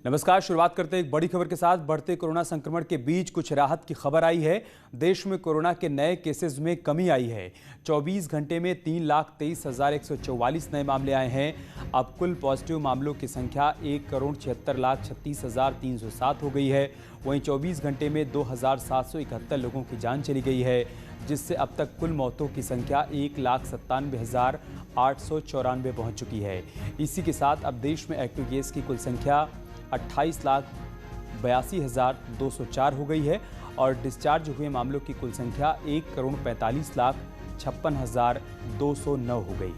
नमस्कार। शुरुआत करते हैं एक बड़ी खबर के साथ। बढ़ते कोरोना संक्रमण के बीच कुछ राहत की खबर आई है। देश में कोरोना के नए केसेस में कमी आई है। 24 घंटे में 3,23,144 नए मामले आए हैं। अब कुल पॉजिटिव मामलों की संख्या 1,76,36,307 हो गई है। वहीं 24 घंटे में 2,771 लोगों की जान चली गई है, जिससे अब तक कुल मौतों की संख्या 1,97,894 पहुंच चुकी है। इसी के साथ अब देश में एक्टिव केस की कुल संख्या 28,82,204 हो गई है और डिस्चार्ज हुए मामलों की कुल संख्या 1,45,56,209 हो गई है।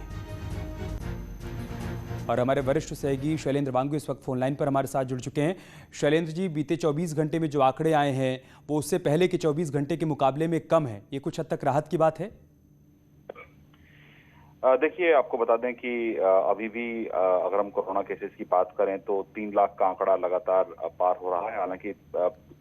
और हमारे वरिष्ठ सहयोगी शैलेंद्र वांगू इस वक्त फोन लाइन पर हमारे साथ जुड़ चुके हैं। शैलेंद्र जी, बीते 24 घंटे में जो आंकड़े आए हैं वो उससे पहले के 24 घंटे के मुकाबले में कम है। ये कुछ हद तक राहत की बात है? देखिए, आपको बता दें कि अभी भी अगर हम कोरोना केसेस की बात करें तो 3 लाख का आंकड़ा लगातार पार हो रहा है। हालांकि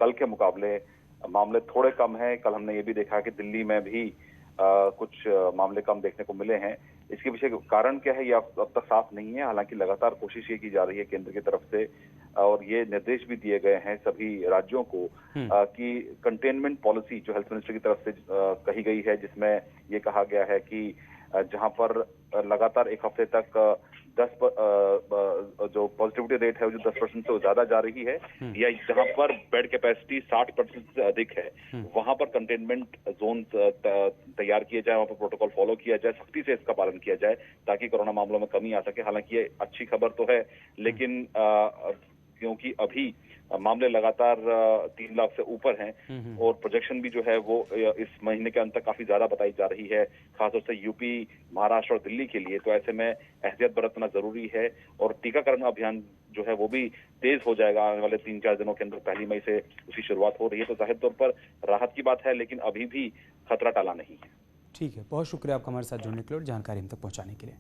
कल के मुकाबले मामले थोड़े कम हैं। कल हमने ये भी देखा कि दिल्ली में भी कुछ मामले कम देखने को मिले हैं। इसके पीछे कारण क्या है ये अब तक साफ नहीं है। हालांकि लगातार कोशिश ये की जा रही है केंद्र की तरफ से और ये निर्देश भी दिए गए हैं सभी राज्यों को कि कंटेनमेंट पॉलिसी जो हेल्थ मिनिस्टर की तरफ से कही गई है, जिसमें ये कहा गया है कि जहां पर लगातार एक हफ्ते तक 10 जो पॉजिटिविटी रेट है वो जो 10% से ज्यादा जा रही है या जहां पर बेड कैपेसिटी 60% से अधिक है, वहां पर कंटेनमेंट जोन तैयार किए जाए, वहां पर प्रोटोकॉल फॉलो किया जाए, सख्ती से इसका पालन किया जाए ताकि कोरोना मामलों में कमी आ सके। हालांकि ये अच्छी खबर तो है, लेकिन क्योंकि अभी मामले लगातार 3 लाख से ऊपर हैं और प्रोजेक्शन भी जो है वो इस महीने के अंत तक काफी ज्यादा बताई जा रही है, खासतौर से यूपी, महाराष्ट्र और दिल्ली के लिए। तो ऐसे में एहतियात बरतना जरूरी है और टीकाकरण अभियान जो है वो भी तेज हो जाएगा आने वाले 3-4 दिनों के अंदर। 1 मई से उसकी शुरुआत हो रही है, तो जाहिर तौर पर राहत की बात है, लेकिन अभी भी खतरा टला नहीं है। ठीक है, बहुत शुक्रिया आपका हमारे साथ जुड़ने के लिए और जानकारी हम तक पहुंचाने के लिए।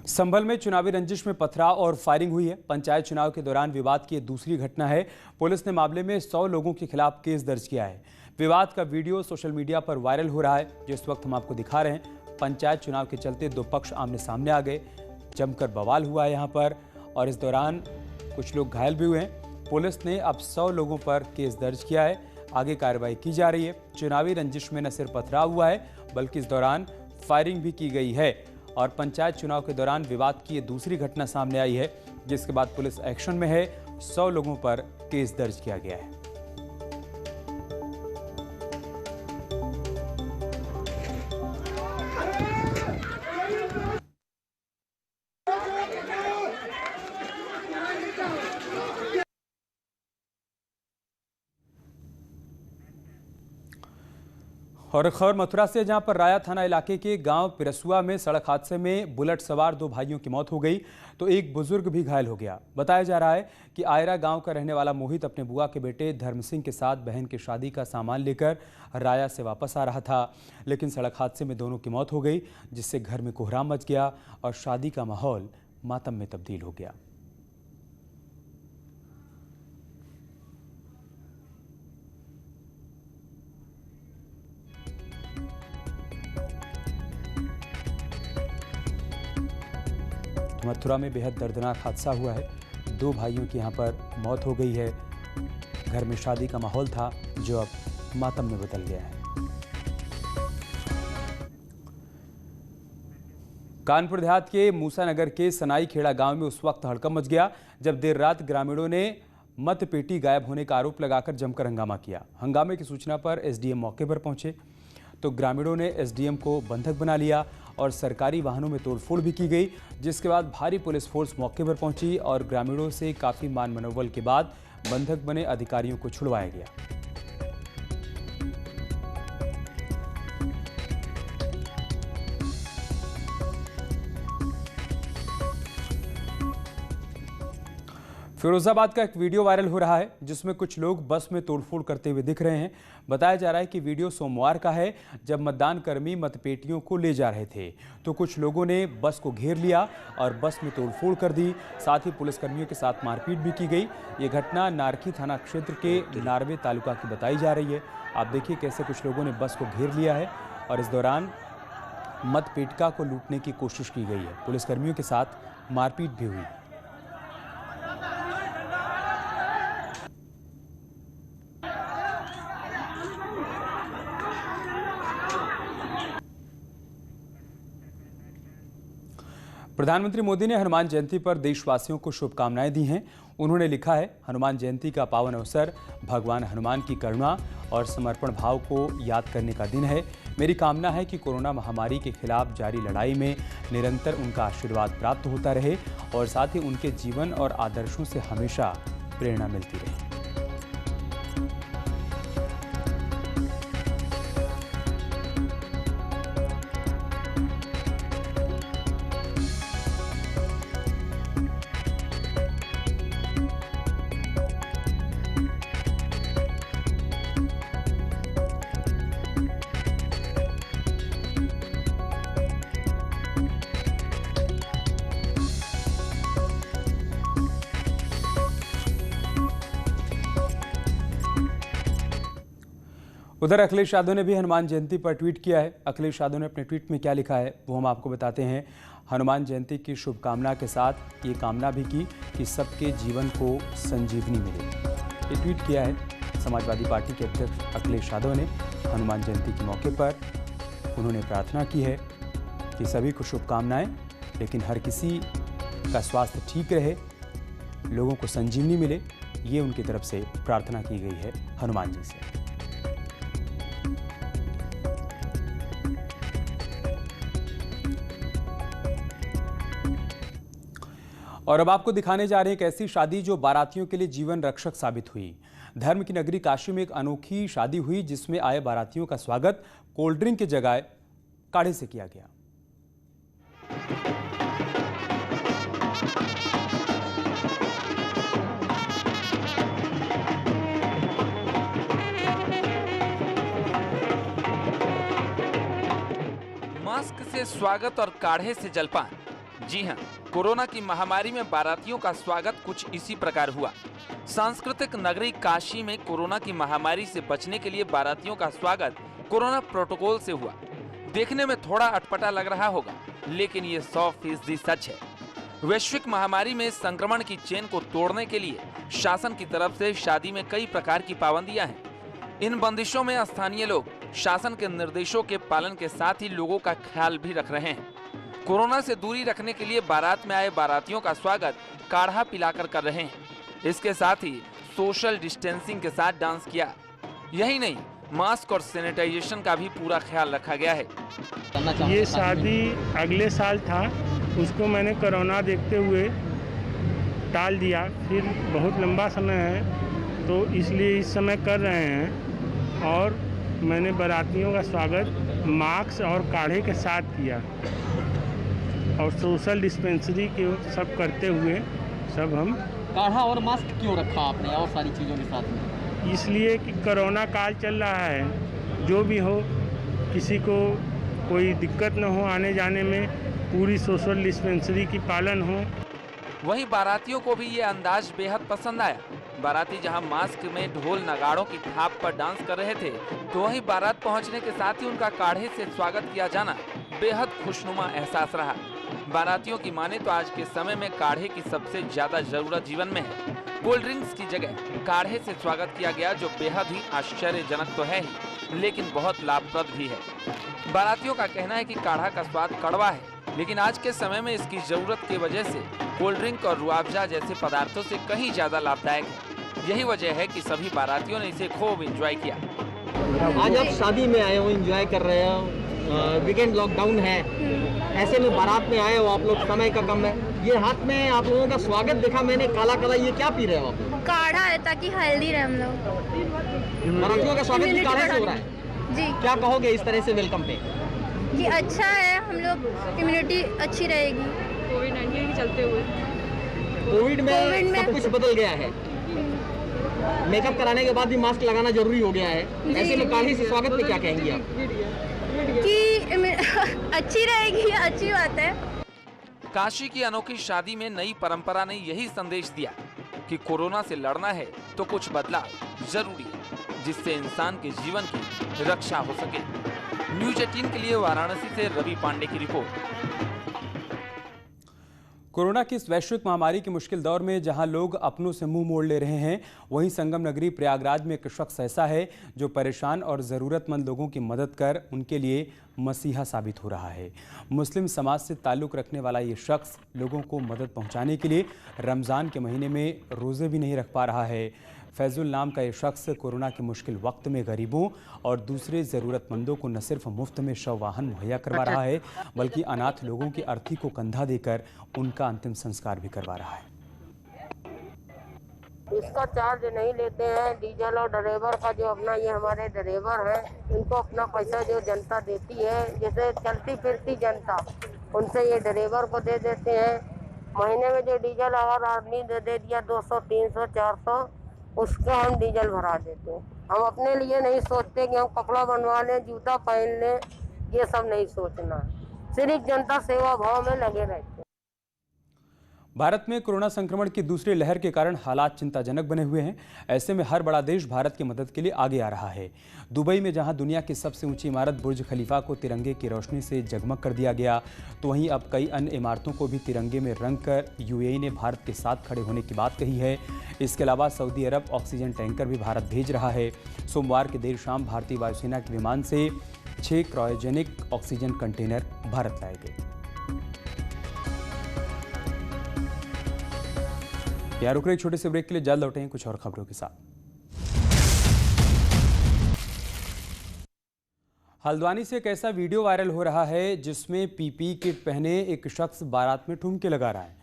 संभल में चुनावी रंजिश में पथराव और फायरिंग हुई है। पंचायत चुनाव के दौरान विवाद की दूसरी घटना है। पुलिस ने मामले में 100 लोगों के खिलाफ केस दर्ज किया है। विवाद का वीडियो सोशल मीडिया पर वायरल हो रहा है, जिस वक्त हम आपको दिखा रहे हैं। पंचायत चुनाव के चलते दो पक्ष आमने सामने आ गए, जमकर बवाल हुआ है यहाँ पर और इस दौरान कुछ लोग घायल भी हुए हैं। पुलिस ने अब 100 लोगों पर केस दर्ज किया है। आगे कार्रवाई की जा रही है। चुनावी रंजिश में न सिर्फ पथराव हुआ है बल्कि इस दौरान फायरिंग भी की गई है और पंचायत चुनाव के दौरान विवाद की ये दूसरी घटना सामने आई है, जिसके बाद पुलिस एक्शन में है। 100 लोगों पर केस दर्ज किया गया है। और खबर मथुरा से, जहां पर राया थाना इलाके के गांव पिरसुआ में सड़क हादसे में बुलेट सवार 2 भाइयों की मौत हो गई तो एक बुजुर्ग भी घायल हो गया। बताया जा रहा है कि आयरा गांव का रहने वाला मोहित अपने बुआ के बेटे धर्म सिंह के साथ बहन की शादी का सामान लेकर राया से वापस आ रहा था, लेकिन सड़क हादसे में दोनों की मौत हो गई, जिससे घर में कोहराम मच गया और शादी का माहौल मातम में तब्दील हो गया। मथुरा में बेहद दर्दनाक हादसा हुआ है। 2 भाइयों की यहाँ पर मौत हो गई है। घर में शादी का माहौल था जो अब मातम में बदल गया है। कानपुर देहात के मूसा नगर के सनाई खेड़ा गांव में उस वक्त हड़कंप मच गया जब देर रात ग्रामीणों ने मतपेटी गायब होने का आरोप लगाकर जमकर हंगामा किया। हंगामे की सूचना पर एसडीएम मौके पर पहुंचे तो ग्रामीणों ने एसडीएम को बंधक बना लिया और सरकारी वाहनों में तोड़फोड़ भी की गई, जिसके बाद भारी पुलिस फोर्स मौके पर पहुंची और ग्रामीणों से काफी मान मनोबल के बाद बंधक बने अधिकारियों को छुड़वाया गया। फिरोजाबाद का एक वीडियो वायरल हो रहा है जिसमें कुछ लोग बस में तोड़फोड़ करते हुए दिख रहे हैं। बताया जा रहा है कि वीडियो सोमवार का है, जब मतदान कर्मी मतपेटियों को ले जा रहे थे तो कुछ लोगों ने बस को घेर लिया और बस में तोड़फोड़ कर दी। साथ ही पुलिसकर्मियों के साथ मारपीट भी की गई। ये घटना नारखी थाना क्षेत्र के नारवे तालुका की बताई जा रही है। आप देखिए कैसे कुछ लोगों ने बस को घेर लिया है और इस दौरान मतपेटिका को लूटने की कोशिश की गई है। पुलिसकर्मियों के साथ मारपीट भी हुई। प्रधानमंत्री मोदी ने हनुमान जयंती पर देशवासियों को शुभकामनाएं दी हैं। उन्होंने लिखा है, हनुमान जयंती का पावन अवसर भगवान हनुमान की करुणा और समर्पण भाव को याद करने का दिन है। मेरी कामना है कि कोरोना महामारी के खिलाफ जारी लड़ाई में निरंतर उनका आशीर्वाद प्राप्त होता रहे और साथ ही उनके जीवन और आदर्शों से हमेशा प्रेरणा मिलती रहे। उधर अखिलेश यादव ने भी हनुमान जयंती पर ट्वीट किया है। अखिलेश यादव ने अपने ट्वीट में क्या लिखा है वो हम आपको बताते हैं। हनुमान जयंती की शुभकामना के साथ ये कामना भी की कि सबके जीवन को संजीवनी मिले। ये ट्वीट किया है समाजवादी पार्टी के अध्यक्ष अखिलेश यादव ने। हनुमान जयंती के मौके पर उन्होंने प्रार्थना की है कि सभी को शुभकामनाएं, लेकिन हर किसी का स्वास्थ्य ठीक रहे, लोगों को संजीवनी मिले, ये उनकी तरफ से प्रार्थना की गई है हनुमान जी से। और अब आपको दिखाने जा रहे हैं एक ऐसी शादी जो बारातियों के लिए जीवन रक्षक साबित हुई। धर्म की नगरी काशी में एक अनोखी शादी हुई जिसमें आए बारातियों का स्वागत कोल्ड ड्रिंक की जगह काढ़े से किया गया। मास्क से स्वागत और काढ़े से जलपान। जी हां, कोरोना की महामारी में बारातियों का स्वागत कुछ इसी प्रकार हुआ। सांस्कृतिक नगरी काशी में कोरोना की महामारी से बचने के लिए बारातियों का स्वागत कोरोना प्रोटोकॉल से हुआ। देखने में थोड़ा अटपटा लग रहा होगा, लेकिन ये 100% सच है। वैश्विक महामारी में संक्रमण की चेन को तोड़ने के लिए शासन की तरफ से शादी में कई प्रकार की पाबंदियां हैं। इन बंदिशों में स्थानीय लोग शासन के निर्देशों के पालन के साथ ही लोगों का ख्याल भी रख रहे हैं। कोरोना से दूरी रखने के लिए बारात में आए बारातियों का स्वागत काढ़ा पिलाकर कर रहे हैं। इसके साथ ही सोशल डिस्टेंसिंग के साथ डांस किया। यही नहीं, मास्क और सैनिटाइजेशन का भी पूरा ख्याल रखा गया है। ये शादी अगले साल था, उसको मैंने कोरोना देखते हुए टाल दिया। फिर बहुत लंबा समय है तो इसलिए इस समय कर रहे हैं। और मैंने बारातियों का स्वागत मास्क और काढ़े के साथ किया और सोशल डिस्पेंसरी के सब करते हुए सब हम। काढ़ा और मास्क क्यों रखा आपने और सारी चीज़ों के साथ में? इसलिए कि कोरोना काल चल रहा है, जो भी हो किसी को कोई दिक्कत न हो आने जाने में, पूरी सोशल डिस्पेंसरी की पालन हो। वहीं बारातियों को भी ये अंदाज बेहद पसंद आया। बाराती जहां मास्क में ढोल नगाड़ों की थाप पर डांस कर रहे थे, तो वहीं बारात पहुंचने के साथ ही उनका काढ़े से स्वागत किया जाना बेहद खुशनुमा एहसास रहा। बारातियों की माने तो आज के समय में काढ़े की सबसे ज्यादा जरूरत जीवन में है। कोल्ड ड्रिंक्स की जगह काढ़े से स्वागत किया गया, जो बेहद ही आश्चर्यजनक तो है ही, लेकिन बहुत लाभप्रद भी है। बारातियों का कहना है कि काढ़ा का स्वाद कड़वा है, लेकिन आज के समय में इसकी जरूरत की वजह से कोल्ड ड्रिंक और रुआवजा जैसे पदार्थों से कहीं ज्यादा लाभदायक है। यही वजह है कि सभी बारातियों ने इसे खूब एंजॉय किया। आज आप शादी में आए हो, एंजॉय कर रहे हो, वीकेंड लॉकडाउन है, ऐसे में बारात में आए हो आप लोग, समय का कम है। ये हाथ में आप लोगों का स्वागत देखा मैंने, काला काला, ये क्या पी रहे हो आप? काढ़ा है ताकि हेल्दी रहे हम लोग। बारातियों का स्वागत भी काढ़े से हो रहा है जी। क्या कहोगे इस तरह से वेलकम पे? कि अच्छा है, हम लोग इम्यूनिटी अच्छी रहेगी कोविड-19 के चलते हुए। कोविड में सब कुछ बदल गया है। मेकअप कराने के बाद भी मास्क लगाना जरूरी हो गया है। ऐसे में काढ़े से स्वागत पे क्या कहेंगी आप? कि अच्छी रहेगी, अच्छी बात है। काशी की अनोखी शादी में नई परंपरा ने यही संदेश दिया कि कोरोना से लड़ना है तो कुछ बदलाव जरूरी है, जिससे इंसान के जीवन की रक्षा हो सके। न्यूज 18 के लिए वाराणसी से रवि पांडे की रिपोर्ट। कोरोना की इस वैश्विक महामारी के मुश्किल दौर में जहां लोग अपनों से मुंह मोड़ ले रहे हैं, वहीं संगम नगरी प्रयागराज में एक शख्स ऐसा है जो परेशान और ज़रूरतमंद लोगों की मदद कर उनके लिए मसीहा साबित हो रहा है। मुस्लिम समाज से ताल्लुक़ रखने वाला ये शख्स लोगों को मदद पहुंचाने के लिए रमज़ान के महीने में रोज़े भी नहीं रख पा रहा है। फैजुल नाम का ये शख्स कोरोना के मुश्किल वक्त में गरीबों और दूसरे ज़रूरतमंदों को न सिर्फ मुफ्त में शव वाहन मुहैया करवा रहा है, बल्कि अनाथ लोगों की अर्थी को कंधा देकर उनका अंतिम संस्कार भी करवा रहा है। इसका चार्ज नहीं लेते हैं। डीजल और ड्राइवर का जो अपना ये हमारे ड्राइवर हैं, इनको अपना पैसा जो जनता देती है, जैसे चलती फिरती जनता, उनसे ये ड्राइवर को दे देते हैं। महीने में जो डीजल अगर आदमी दे दिया 200, 300, 400, उसका हम डीजल भरा देते हैं। हम अपने लिए नहीं सोचते कि हम कपड़ा बनवा लें, जूता पहन लें, ये सब नहीं सोचना है। सिर्फ जनता सेवा भाव में लगे रहते हैं। भारत में कोरोना संक्रमण की दूसरी लहर के कारण हालात चिंताजनक बने हुए हैं। ऐसे में हर बड़ा देश भारत की मदद के लिए आगे आ रहा है। दुबई में जहां दुनिया की सबसे ऊंची इमारत बुर्ज खलीफा को तिरंगे की रोशनी से जगमग कर दिया गया, तो वहीं अब कई अन्य इमारतों को भी तिरंगे में रंग कर यूएई ने भारत के साथ खड़े होने की बात कही है। इसके अलावा सऊदी अरब ऑक्सीजन टैंकर भी भारत भेज रहा है। सोमवार की देर शाम भारतीय वायुसेना के विमान से 6 क्रायोजेनिक ऑक्सीजन कंटेनर भारत लाए गए। यहाँ रुक रहे एक छोटे से ब्रेक के लिए, जल्द लौटेंगे कुछ और खबरों के साथ। हल्द्वानी से एक ऐसा वीडियो वायरल हो रहा है जिसमें पीपीई किट पहने एक शख्स बारात में ठुमके लगा रहा है।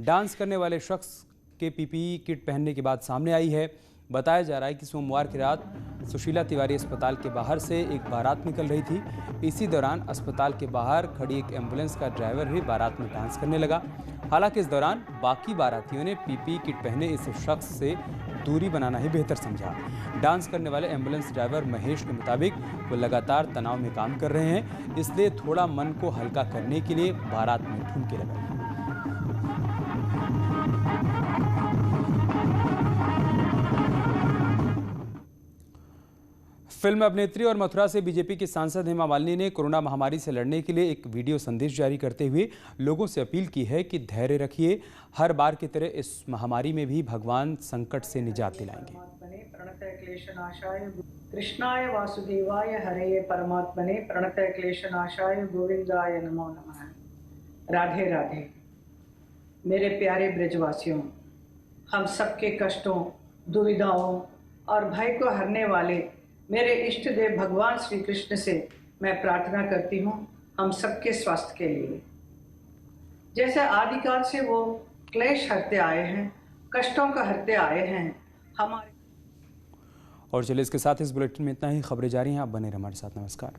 डांस करने वाले शख्स के पीपीई किट पहनने की बात सामने आई है। बताया जा रहा है कि सोमवार की रात सुशीला तिवारी अस्पताल के बाहर से एक बारात निकल रही थी। इसी दौरान अस्पताल के बाहर खड़ी एक एम्बुलेंस का ड्राइवर भी बारात में डांस करने लगा। हालांकि इस दौरान बाकी बारातियों ने पीपीई किट पहने इस शख्स से दूरी बनाना ही बेहतर समझा। डांस करने वाले एम्बुलेंस ड्राइवर महेश के मुताबिक वो लगातार तनाव में काम कर रहे हैं, इसलिए थोड़ा मन को हल्का करने के लिए बारात में ठुमके लगाए। फिल्म अभिनेत्री और मथुरा से बीजेपी की सांसद हेमा मालिनी ने कोरोना महामारी से लड़ने के लिए एक वीडियो संदेश जारी करते हुए लोगों से अपील की है कि धैर्य रखिए, हर बार की तरह इस महामारी में भी भगवान संकट से निजात दिलाएंगे। कृष्णाय वासुदेवाय हरे परमात्मने प्रणतः क्लेशनाशाय गोविंदाय नमो नमः। राधे राधे। मेरे प्यारे ब्रजवासियों, हम सबके कष्टों, दुविधाओं और भय को हरने वाले मेरे इष्ट देव भगवान श्री कृष्ण से मैं प्रार्थना करती हूँ हम सबके स्वास्थ्य के लिए। जैसे आदिकाल से वो क्लेश हरते आए हैं, कष्टों का हरते आए हैं हमारे। और चलिए इसके साथ इस बुलेटिन में इतना ही। खबरें जारी हैं, आप बने रहें हमारे साथ। नमस्कार।